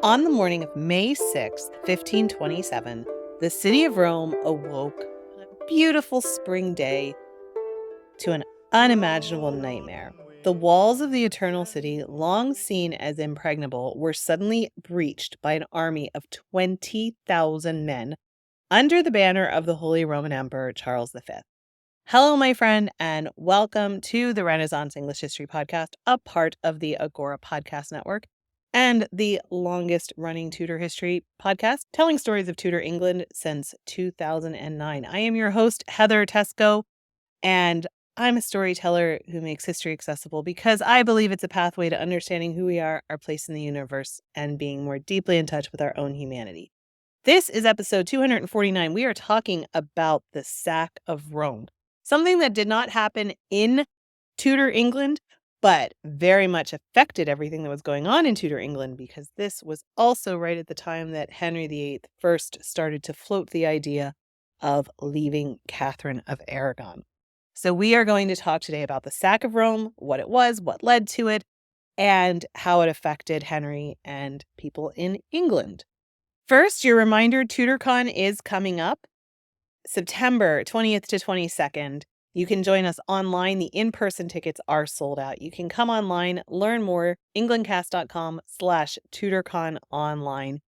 On the morning of May 6th, 1527, the city of Rome awoke on a beautiful spring day to an unimaginable nightmare. The walls of the Eternal City, long seen as impregnable, were suddenly breached by an army of 20,000 men under the banner of the Holy Roman Emperor Charles V. Hello, my friend, and welcome to the Renaissance English History Podcast, a part of the Agora Podcast Network and the longest running Tudor history podcast, telling stories of Tudor England since 2009. I am your host, Heather Tesco, and I'm a storyteller who makes history accessible because I believe it's a pathway to understanding who we are, our place in the universe, and being more deeply in touch with our own humanity. This is episode 249. We are talking about the sack of Rome, something that did not happen in Tudor England, but very much affected everything that was going on in Tudor England, because this was also right at the time that Henry VIII first started to float the idea of leaving Catherine of Aragon. So we are going to talk today about the sack of Rome, what it was, what led to it, and how it affected Henry and people in England. First, your reminder, TudorCon is coming up September 20th to 22nd. You can join us online. The in-person tickets are sold out. You can come online, learn more, englandcast.com/TudorCon online.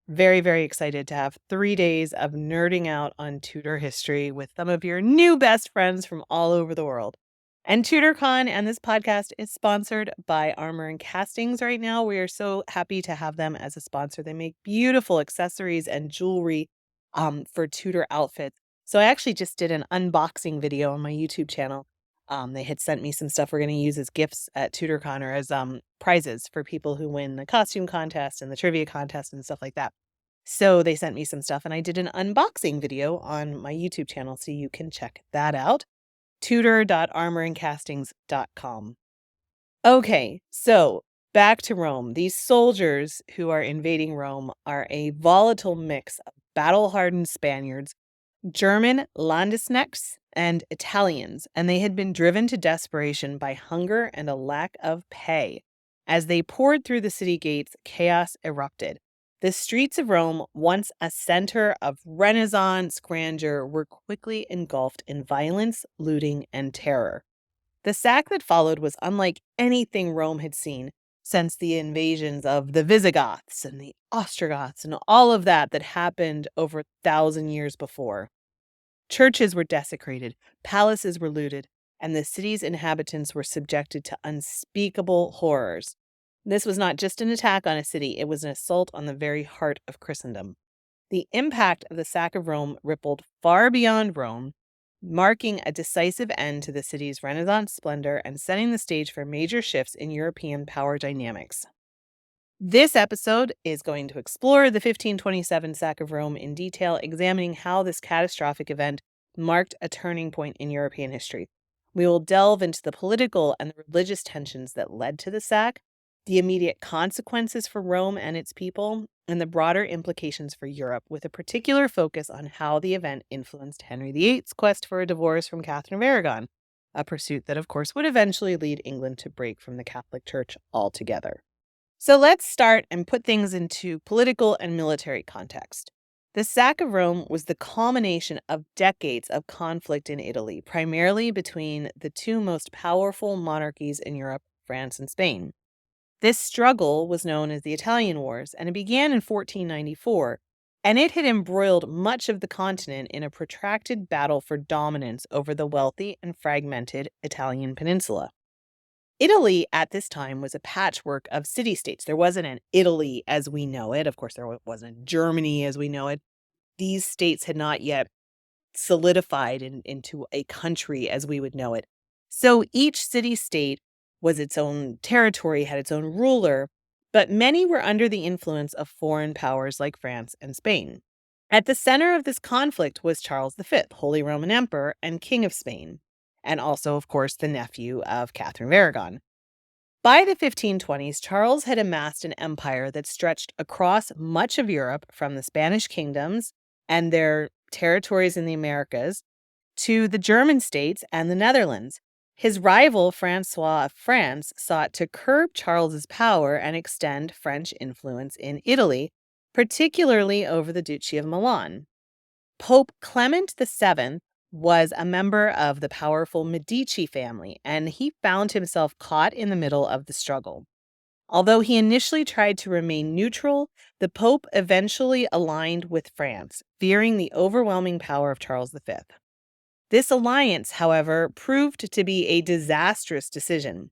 Very, very excited to have 3 days of nerding out on Tudor history with some of your new best friends from all over the world. And TudorCon and this podcast is sponsored by Armor and Castings right now. We are so happy to have them as a sponsor. They make beautiful accessories and jewelry for Tudor outfits. So I actually just did an unboxing video on my YouTube channel. They had sent me some stuff we're going to use as gifts at TudorCon, or as prizes for people who win the costume contest and the trivia contest and stuff like that. So they sent me some stuff, and I did an unboxing video on my YouTube channel, so you can check that out. tudor.armorandcastings.com. Okay, so back to Rome. These soldiers who are invading Rome are a volatile mix of battle-hardened Spaniards, German Landesknechts, and Italians, and they had been driven to desperation by hunger and a lack of pay. As they poured through the city gates, chaos erupted. The streets of Rome, once a center of Renaissance grandeur, were quickly engulfed in violence, looting, and terror. The sack that followed was unlike anything Rome had seen since the invasions of the Visigoths and the Ostrogoths and all of that happened over 1,000 years before. Churches were desecrated, palaces were looted, and the city's inhabitants were subjected to unspeakable horrors. This was not just an attack on a city, it was an assault on the very heart of Christendom. The impact of the sack of Rome rippled far beyond Rome, marking a decisive end to the city's Renaissance splendor and setting the stage for major shifts in European power dynamics. This episode is going to explore the 1527 sack of Rome in detail, examining how this catastrophic event marked a turning point in European history. We will delve into the political and the religious tensions that led to the sack, the immediate consequences for Rome and its people, and the broader implications for Europe, with a particular focus on how the event influenced Henry VIII's quest for a divorce from Catherine of Aragon, a pursuit that, of course, would eventually lead England to break from the Catholic Church altogether. So let's start and put things into political and military context. The sack of Rome was the culmination of decades of conflict in Italy, primarily between the two most powerful monarchies in Europe, France and Spain. This struggle was known as the Italian Wars, and it began in 1494, and it had embroiled much of the continent in a protracted battle for dominance over the wealthy and fragmented Italian peninsula. Italy at this time was a patchwork of city-states. There wasn't an Italy as we know it. Of course, there wasn't Germany as we know it. These states had not yet solidified into a country as we would know it. So each city-state was its own territory, had its own ruler, but many were under the influence of foreign powers like France and Spain. At the center of this conflict was Charles V, Holy Roman Emperor and King of Spain, and also, of course, the nephew of Catherine of Aragon. By the 1520s, Charles had amassed an empire that stretched across much of Europe, from the Spanish kingdoms and their territories in the Americas to the German states and the Netherlands. His rival, Francois of France, sought to curb Charles's power and extend French influence in Italy, particularly over the Duchy of Milan. Pope Clement VII was a member of the powerful Medici family, and he found himself caught in the middle of the struggle. Although he initially tried to remain neutral, the Pope eventually aligned with France, fearing the overwhelming power of Charles V. This alliance, however, proved to be a disastrous decision.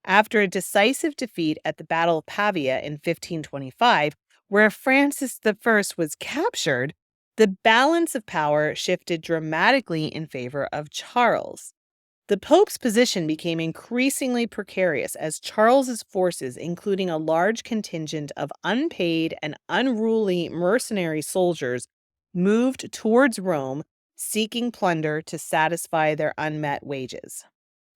After a decisive defeat at the Battle of Pavia in 1525, where Francis I was captured, the balance of power shifted dramatically in favor of Charles. The Pope's position became increasingly precarious as Charles's forces, including a large contingent of unpaid and unruly mercenary soldiers, moved towards Rome, seeking plunder to satisfy their unmet wages.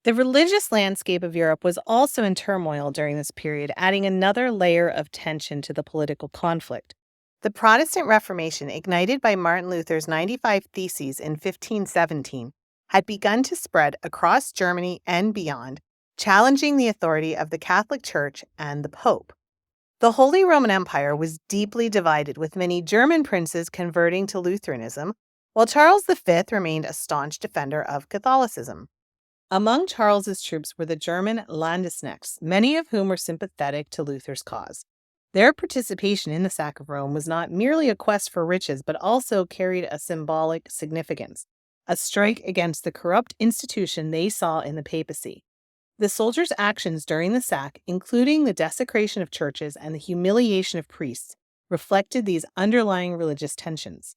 The religious landscape of Europe was also in turmoil during this period, adding another layer of tension to the political conflict. The Protestant Reformation, ignited by Martin Luther's 95 Theses in 1517, had begun to spread across Germany and beyond, challenging the authority of the Catholic Church and the Pope. The Holy Roman Empire was deeply divided, with many German princes converting to Lutheranism, while Charles V remained a staunch defender of Catholicism. Among Charles's troops were the German Landesknechts, many of whom were sympathetic to Luther's cause. Their participation in the sack of Rome was not merely a quest for riches, but also carried a symbolic significance, a strike against the corrupt institution they saw in the papacy. The soldiers' actions during the sack, including the desecration of churches and the humiliation of priests, reflected these underlying religious tensions.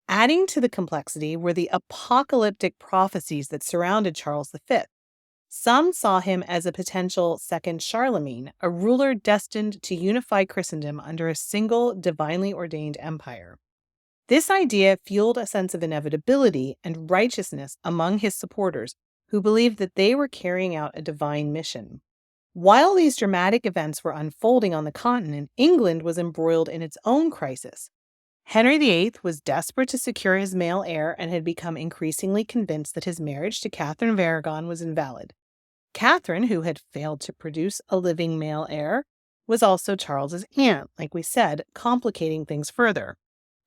Adding to the complexity were the apocalyptic prophecies that surrounded Charles V. Some saw him as a potential second Charlemagne, a ruler destined to unify Christendom under a single divinely ordained empire. This idea fueled a sense of inevitability and righteousness among his supporters, who believed that they were carrying out a divine mission. While these dramatic events were unfolding on the continent, England was embroiled in its own crisis. Henry VIII was desperate to secure his male heir and had become increasingly convinced that his marriage to Catherine of Aragon was invalid. Catherine, who had failed to produce a living male heir, was also Charles's aunt, like we said, complicating things further.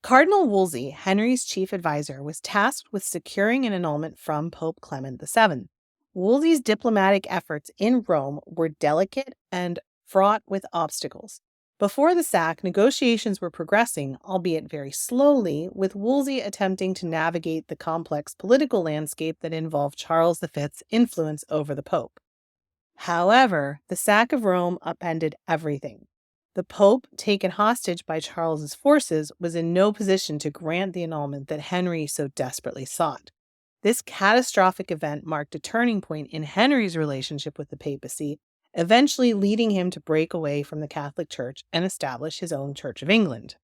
Cardinal Wolsey, Henry's chief advisor, was tasked with securing an annulment from Pope Clement VII. Wolsey's diplomatic efforts in Rome were delicate and fraught with obstacles. Before the sack, negotiations were progressing, albeit very slowly, with Wolsey attempting to navigate the complex political landscape that involved Charles V's influence over the Pope. However, the sack of Rome upended everything. The Pope, taken hostage by Charles's forces, was in no position to grant the annulment that Henry so desperately sought. This catastrophic event marked a turning point in Henry's relationship with the papacy, eventually leading him to break away from the Catholic Church and establish his own Church of England.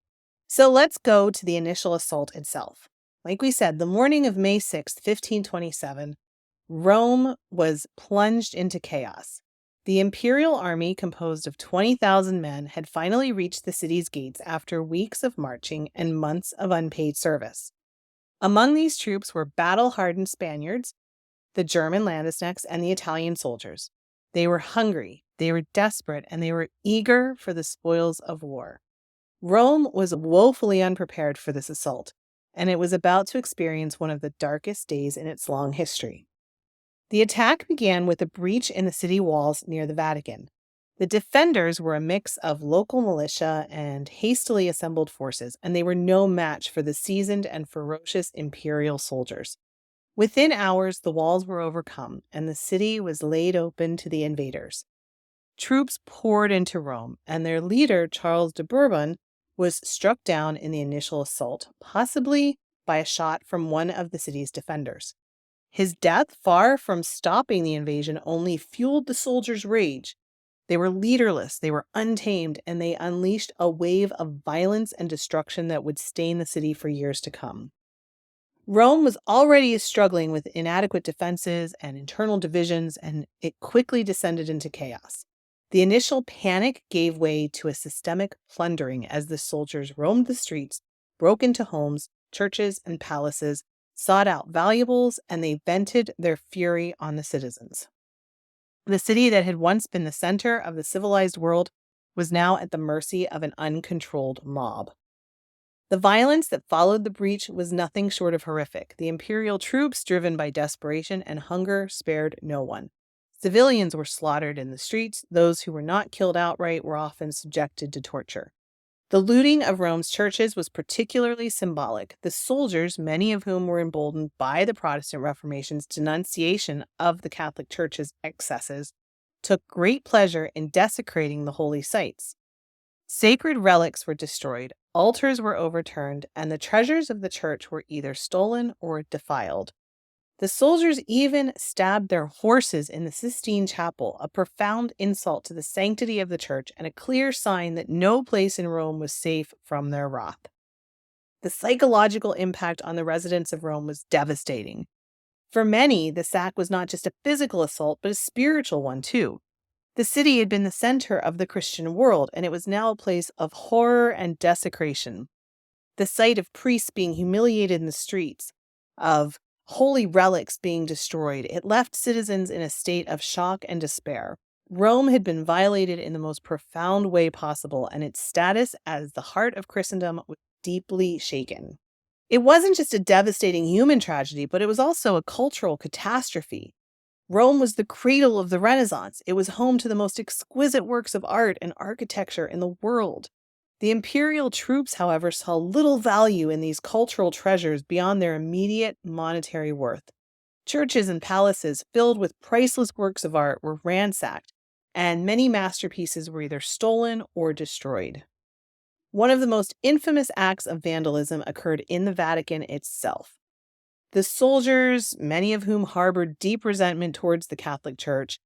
So let's go to the initial assault itself. Like we said, the morning of May 6, 1527, Rome was plunged into chaos. The Imperial army, composed of 20,000 men, had finally reached the city's gates after weeks of marching and months of unpaid service. Among these troops were battle-hardened Spaniards, the German Landesknechts, and the Italian soldiers. They were hungry, they were desperate, and they were eager for the spoils of war. Rome was woefully unprepared for this assault, and it was about to experience one of the darkest days in its long history. The attack began with a breach in the city walls near the Vatican. The defenders were a mix of local militia and hastily assembled forces, and they were no match for the seasoned and ferocious imperial soldiers. Within hours, the walls were overcome, and the city was laid open to the invaders. Troops poured into Rome, and their leader, Charles de Bourbon, was struck down in the initial assault, possibly by a shot from one of the city's defenders. His death, far from stopping the invasion, only fueled the soldiers' rage. They were leaderless, they were untamed, and they unleashed a wave of violence and destruction that would stain the city for years to come. Rome was already struggling with inadequate defenses and internal divisions, and it quickly descended into chaos. The initial panic gave way to a systemic plundering as the soldiers roamed the streets, broke into homes, churches, and palaces, sought out valuables, and they vented their fury on the citizens. The city that had once been the center of the civilized world was now at the mercy of an uncontrolled mob. The violence that followed the breach was nothing short of horrific. The imperial troops, driven by desperation and hunger, spared no one. Civilians were slaughtered in the streets. Those who were not killed outright were often subjected to torture. The looting of Rome's churches was particularly symbolic. The soldiers, many of whom were emboldened by the Protestant Reformation's denunciation of the Catholic Church's excesses, took great pleasure in desecrating the holy sites. Sacred relics were destroyed, altars were overturned, and the treasures of the church were either stolen or defiled. The soldiers even stabbed their horses in the Sistine Chapel, a profound insult to the sanctity of the church and a clear sign that no place in Rome was safe from their wrath. The psychological impact on the residents of Rome was devastating. For many, the sack was not just a physical assault, but a spiritual one too. The city had been the center of the Christian world, and it was now a place of horror and desecration. The sight of priests being humiliated in the streets, of holy relics being destroyed, it left citizens in a state of shock and despair. Rome had been violated in the most profound way possible, and its status as the heart of Christendom was deeply shaken. It wasn't just a devastating human tragedy, but it was also a cultural catastrophe. Rome was the cradle of the Renaissance. It was home to the most exquisite works of art and architecture in the world. The imperial troops, however, saw little value in these cultural treasures beyond their immediate monetary worth. Churches and palaces filled with priceless works of art were ransacked, and many masterpieces were either stolen or destroyed. One of the most infamous acts of vandalism occurred in the Vatican itself. The soldiers, many of whom harbored deep resentment towards the Catholic Church,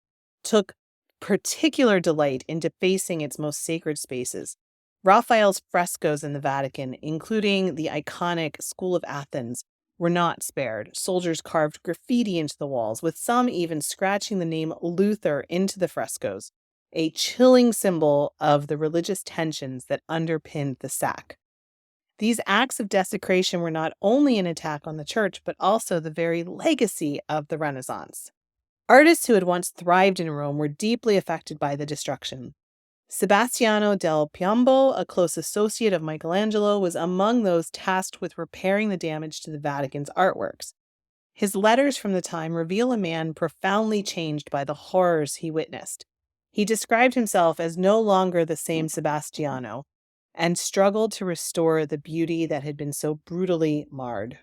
took particular delight in defacing its most sacred spaces. Raphael's frescoes in the Vatican, including the iconic School of Athens, were not spared. Soldiers carved graffiti into the walls, with some even scratching the name Luther into the frescoes, a chilling symbol of the religious tensions that underpinned the sack. These acts of desecration were not only an attack on the church, but also the very legacy of the Renaissance. Artists who had once thrived in Rome were deeply affected by the destruction. Sebastiano del Piombo, a close associate of Michelangelo, was among those tasked with repairing the damage to the Vatican's artworks. His letters from the time reveal a man profoundly changed by the horrors he witnessed. He described himself as no longer the same Sebastiano, and struggled to restore the beauty that had been so brutally marred.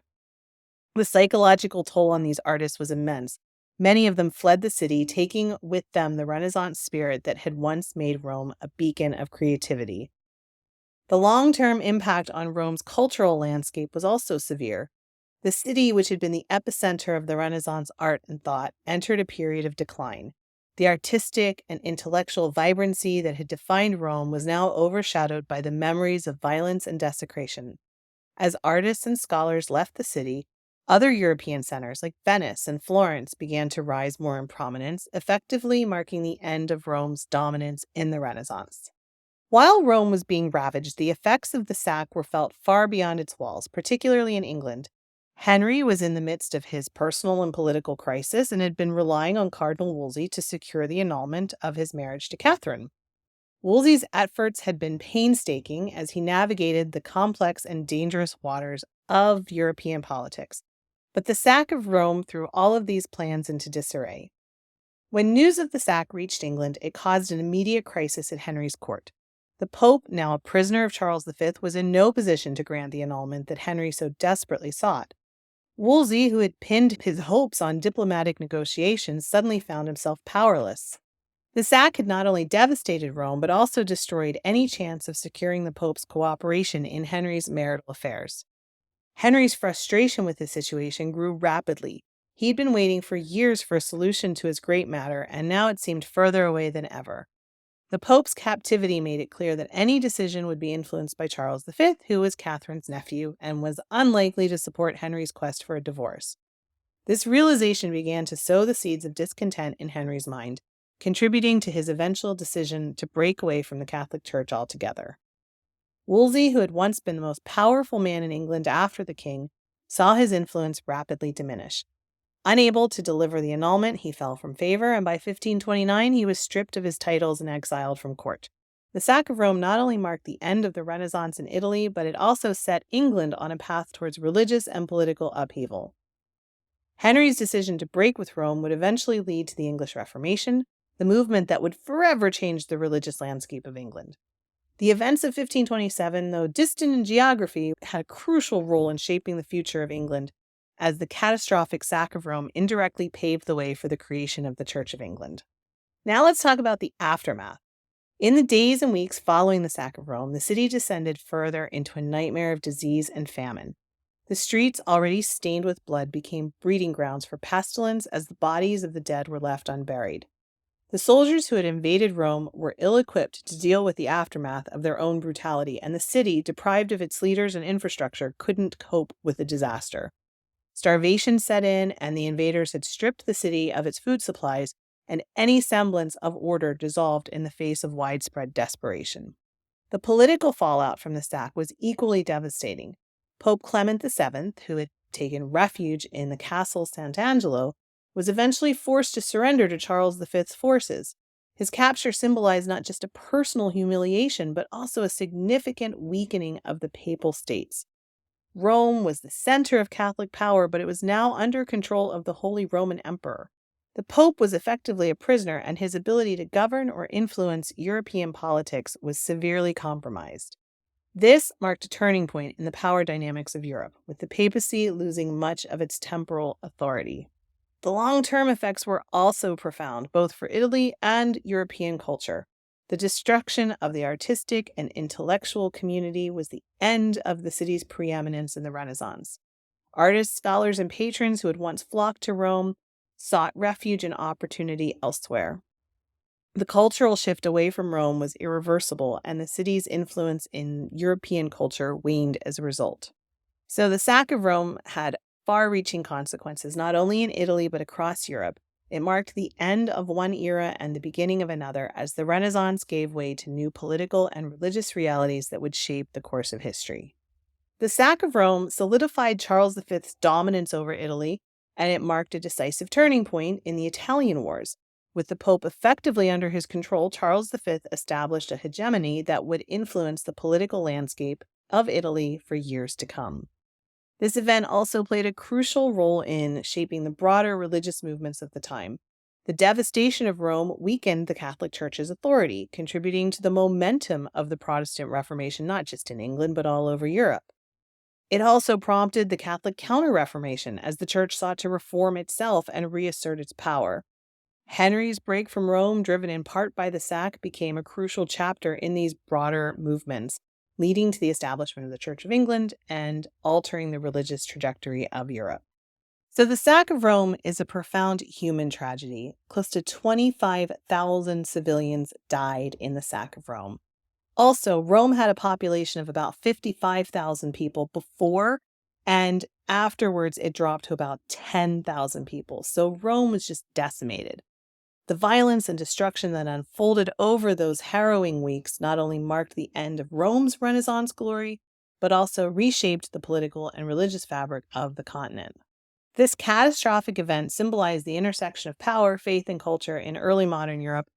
The psychological toll on these artists was immense. Many of them fled the city, taking with them the Renaissance spirit that had once made Rome a beacon of creativity. The long-term impact on Rome's cultural landscape was also severe. The city, which had been the epicenter of the Renaissance art and thought, entered a period of decline. The artistic and intellectual vibrancy that had defined Rome was now overshadowed by the memories of violence and desecration. As artists and scholars left the city, other European centers like Venice and Florence began to rise more in prominence, effectively marking the end of Rome's dominance in the Renaissance. While Rome was being ravaged, the effects of the sack were felt far beyond its walls, particularly in England. Henry was in the midst of his personal and political crisis and had been relying on Cardinal Wolsey to secure the annulment of his marriage to Catherine. Wolsey's efforts had been painstaking as he navigated the complex and dangerous waters of European politics, but the sack of Rome threw all of these plans into disarray. When news of the sack reached England, it caused an immediate crisis at Henry's court. The Pope, now a prisoner of Charles V, was in no position to grant the annulment that Henry so desperately sought. Wolsey, who had pinned his hopes on diplomatic negotiations, suddenly found himself powerless. The sack had not only devastated Rome, but also destroyed any chance of securing the Pope's cooperation in Henry's marital affairs. Henry's frustration with the situation grew rapidly. He'd been waiting for years for a solution to his great matter, and now it seemed further away than ever. The Pope's captivity made it clear that any decision would be influenced by Charles V, who was Catherine's nephew and was unlikely to support Henry's quest for a divorce. This realization began to sow the seeds of discontent in Henry's mind, contributing to his eventual decision to break away from the Catholic Church altogether. Wolsey, who had once been the most powerful man in England after the king, saw his influence rapidly diminish. Unable to deliver the annulment, he fell from favor, and by 1529 he was stripped of his titles and exiled from court. The sack of Rome not only marked the end of the Renaissance in Italy, but it also set England on a path towards religious and political upheaval. Henry's decision to break with Rome would eventually lead to the English Reformation, the movement that would forever change the religious landscape of England. The events of 1527, though distant in geography, had a crucial role in shaping the future of England, as the catastrophic sack of Rome indirectly paved the way for the creation of the Church of England. Now let's talk about the aftermath. In the days and weeks following the sack of Rome, the city descended further into a nightmare of disease and famine. The streets, already stained with blood, became breeding grounds for pestilence as the bodies of the dead were left unburied. The soldiers who had invaded Rome were ill-equipped to deal with the aftermath of their own brutality, and the city, deprived of its leaders and infrastructure, couldn't cope with the disaster. Starvation set in, and the invaders had stripped the city of its food supplies, and any semblance of order dissolved in the face of widespread desperation. The political fallout from the sack was equally devastating. Pope Clement VII, who had taken refuge in the castle Sant'Angelo, was eventually forced to surrender to Charles V's forces. His capture symbolized not just a personal humiliation, but also a significant weakening of the Papal States. Rome was the center of Catholic power, but it was now under control of the Holy Roman Emperor. The Pope was effectively a prisoner, and his ability to govern or influence European politics was severely compromised. This marked a turning point in the power dynamics of Europe, with the papacy losing much of its temporal authority. The long-term effects were also profound, both for Italy and European culture. The destruction of the artistic and intellectual community was the end of the city's preeminence in the Renaissance. Artists, scholars, and patrons who had once flocked to Rome sought refuge and opportunity elsewhere. The cultural shift away from Rome was irreversible, and the city's influence in European culture waned as a result. So the sack of Rome had far-reaching consequences, not only in Italy but across Europe. It marked the end of one era and the beginning of another, as the Renaissance gave way to new political and religious realities that would shape the course of history. The sack of Rome solidified Charles V's dominance over Italy, and it marked a decisive turning point in the Italian Wars. With the Pope effectively under his control, Charles V established a hegemony that would influence the political landscape of Italy for years to come. This event also played a crucial role in shaping the broader religious movements of the time. The devastation of Rome weakened the Catholic Church's authority, contributing to the momentum of the Protestant Reformation, not just in England, but all over Europe. It also prompted the Catholic Counter-Reformation, as the Church sought to reform itself and reassert its power. Henry's break from Rome, driven in part by the sack, became a crucial chapter in these broader movements, leading to the establishment of the Church of England and altering the religious trajectory of Europe. So the sack of Rome is a profound human tragedy. Close to 25,000 civilians died in the sack of Rome. Also, Rome had a population of about 55,000 people before, and afterwards it dropped to about 10,000 people. So Rome was just decimated. The violence and destruction that unfolded over those harrowing weeks not only marked the end of Rome's Renaissance glory, but also reshaped the political and religious fabric of the continent. This catastrophic event symbolized the intersection of power, faith, and culture in early modern Europe,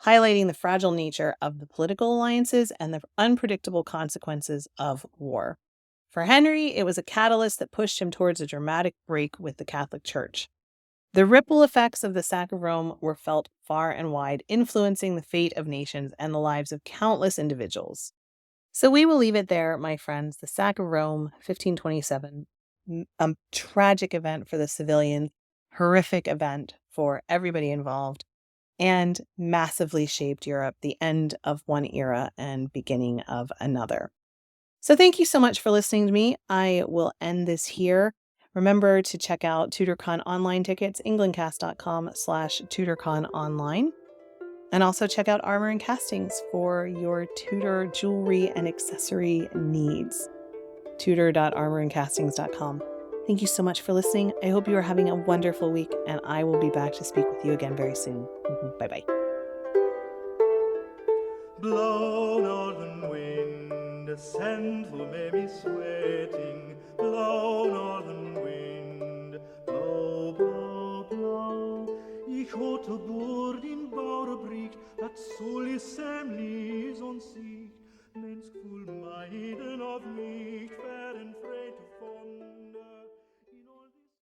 highlighting the fragile nature of the political alliances and the unpredictable consequences of war. For Henry, it was a catalyst that pushed him towards a dramatic break with the Catholic Church. The ripple effects of the sack of Rome were felt far and wide, influencing the fate of nations and the lives of countless individuals. So we will leave it there, my friends. The sack of Rome, 1527, a tragic event for the civilians, horrific event for everybody involved, and massively shaped Europe, the end of one era and beginning of another. So thank you so much for listening to me. I will end this here. Remember to check out TutorCon online tickets, englandcast.com/TutorCon online. And also check out Armor and Castings for your Tudor jewelry and accessory needs. tutor.armorandcastings.com. Thank you so much for listening. I hope you are having a wonderful week, and I will be back to speak with you again very soon. Bye-bye. Blow, northern wind, a scent will make me sweating. Blow, northern cote boord in bouwde briek, dat solis semlis ons ziet. Mens voel meiden of